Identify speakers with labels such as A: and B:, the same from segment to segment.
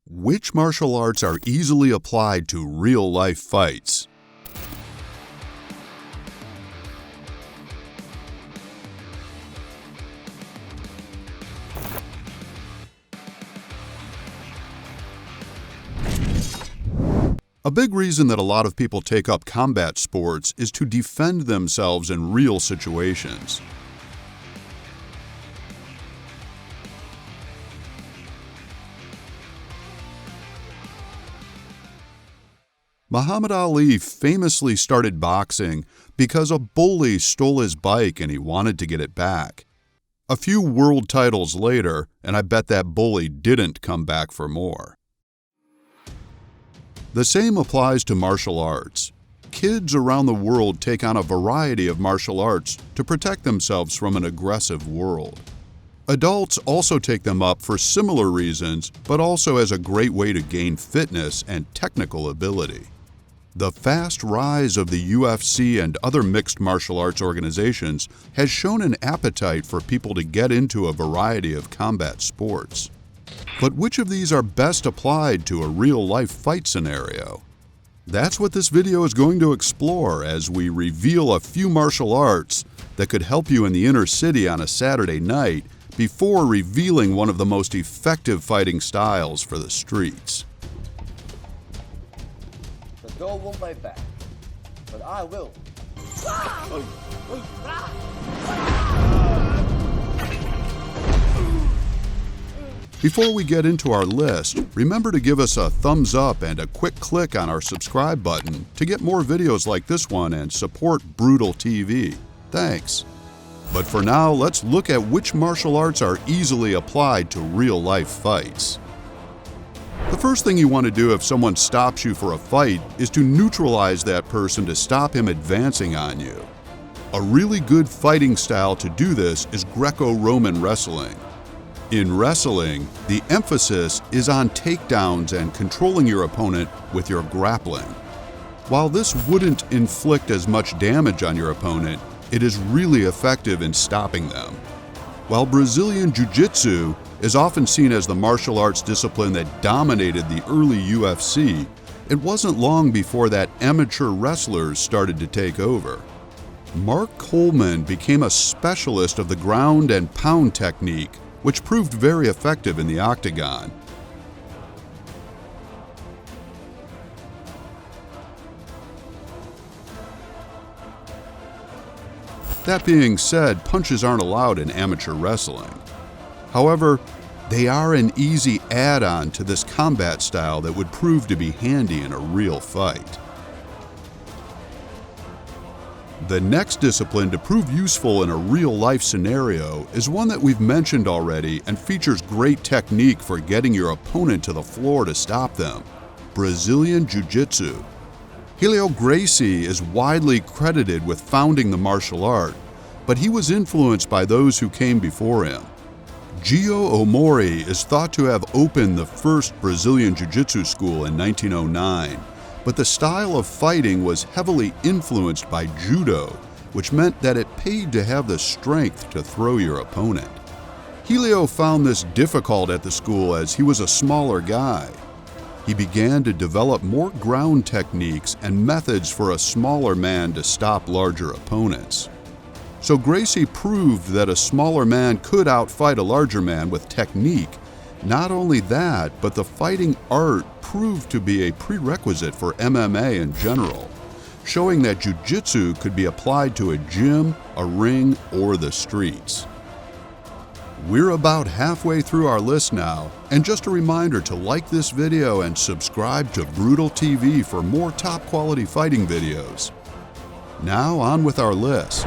A: Which martial arts are easily applied to real-life fights? A big reason that a lot of people take up combat sports is to defend themselves in real situations. Muhammad Ali famously started boxing because a bully stole his bike and he wanted to get it back. A few world titles later, and I bet that bully didn't come back for more. The same applies to martial arts. Kids around the world take on a variety of martial arts to protect themselves from an aggressive world. Adults also take them up for similar reasons, but also as a great way to gain fitness and technical ability. The fast rise of the UFC and other mixed martial arts organizations has shown an appetite for people to get into a variety of combat sports. But which of these are best applied to a real-life fight scenario? That's what this video is going to explore as we reveal a few martial arts that could help you in the inner city on a Saturday night before revealing one of the most effective fighting styles for the streets.
B: The dog won't bite back, but I will.
A: Before we get into our list, remember to give us a thumbs up and a quick click on our subscribe button to get more videos like this one and support Brutal TV. Thanks. But for now, let's look at which martial arts are easily applied to real-life fights. The first thing you want to do if someone stops you for a fight is to neutralize that person to stop him advancing on you. A really good fighting style to do this is Greco-Roman wrestling. In wrestling, the emphasis is on takedowns and controlling your opponent with your grappling. While this wouldn't inflict as much damage on your opponent, it is really effective in stopping them. While Brazilian Jiu-jitsu is often seen as the martial arts discipline that dominated the early UFC, it wasn't long before that amateur wrestlers started to take over. Mark Coleman became a specialist of the ground and pound technique, which proved very effective in the octagon. That being said, punches aren't allowed in amateur wrestling. However, they are an easy add-on to this combat style that would prove to be handy in a real fight. The next discipline to prove useful in a real-life scenario is one that we've mentioned already and features great technique for getting your opponent to the floor to stop them: Brazilian Jiu-jitsu. Helio Gracie is widely credited with founding the martial art, but he was influenced by those who came before him. Gio Omori is thought to have opened the first Brazilian Jiu-jitsu school in 1909. But the style of fighting was heavily influenced by judo, which meant that it paid to have the strength to throw your opponent. Helio found this difficult at the school as he was a smaller guy. He began to develop more ground techniques and methods for a smaller man to stop larger opponents. So Gracie proved that a smaller man could outfight a larger man with technique. Not only that, but the fighting art proved to be a prerequisite for MMA in general, showing that jiu-jitsu could be applied to a gym, a ring, or the streets. We're about halfway through our list now, and just a reminder to like this video and subscribe to Brutal TV for more top-quality fighting videos. Now on with our list.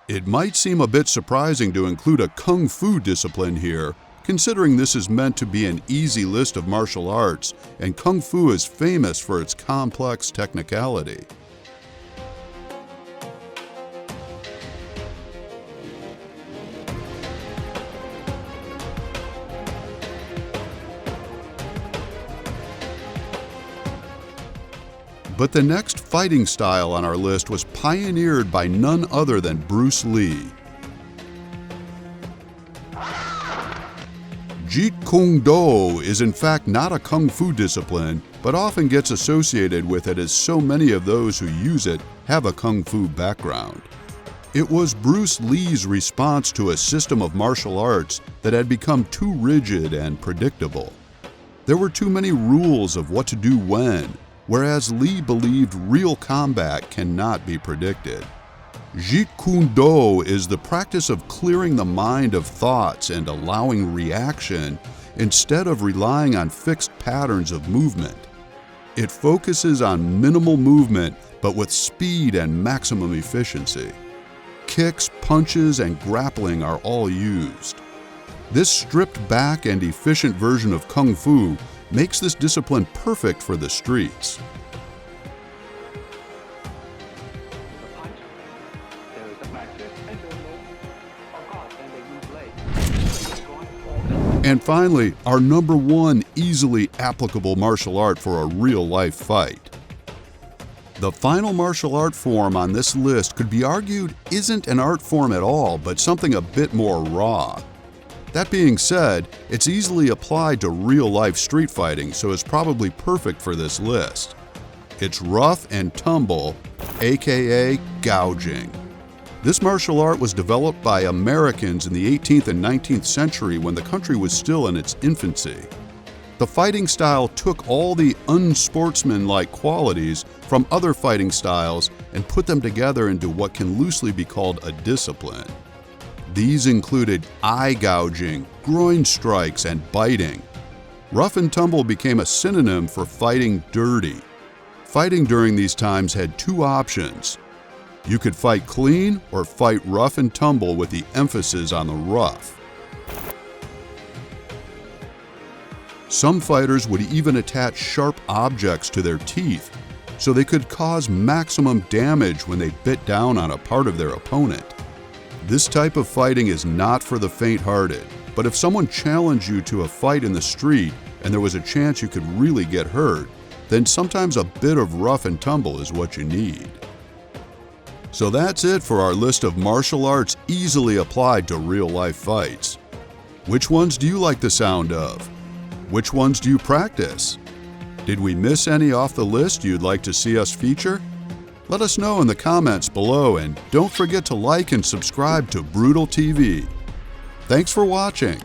A: It might seem a bit surprising to include a Kung Fu discipline here, considering this is meant to be an easy list of martial arts, and Kung Fu is famous for its complex technicality. But the next fighting style on our list was pioneered by none other than Bruce Lee. Jeet Kune Do is in fact not a Kung Fu discipline, but often gets associated with it as so many of those who use it have a Kung Fu background. It was Bruce Lee's response to a system of martial arts that had become too rigid and predictable. There were too many rules of what to do when, whereas Lee believed real combat cannot be predicted. Jeet Kune Do is the practice of clearing the mind of thoughts and allowing reaction instead of relying on fixed patterns of movement. It focuses on minimal movement but with speed and maximum efficiency. Kicks, punches, and grappling are all used. This stripped back and efficient version of Kung Fu makes this discipline perfect for the streets. And finally, our number one easily applicable martial art for a real-life fight. The final martial art form on this list could be argued isn't an art form at all, but something a bit more raw. That being said, it's easily applied to real-life street fighting, so it's probably perfect for this list. It's rough and tumble, aka gouging. This martial art was developed by Americans in the 18th and 19th century when the country was still in its infancy. The fighting style took all the unsportsmanlike qualities from other fighting styles and put them together into what can loosely be called a discipline. These included eye gouging, groin strikes, and biting. Rough and tumble became a synonym for fighting dirty. Fighting during these times had two options. You could fight clean or fight rough and tumble with the emphasis on the rough. Some fighters would even attach sharp objects to their teeth so they could cause maximum damage when they bit down on a part of their opponent. This type of fighting is not for the faint-hearted, but if someone challenged you to a fight in the street and there was a chance you could really get hurt, then sometimes a bit of rough and tumble is what you need. So that's it for our list of martial arts easily applied to real-life fights. Which ones do you like the sound of? Which ones do you practice? Did we miss any off the list you'd like to see us feature? Let us know in the comments below, and don't forget to like and subscribe to Brutal TV. Thanks for watching.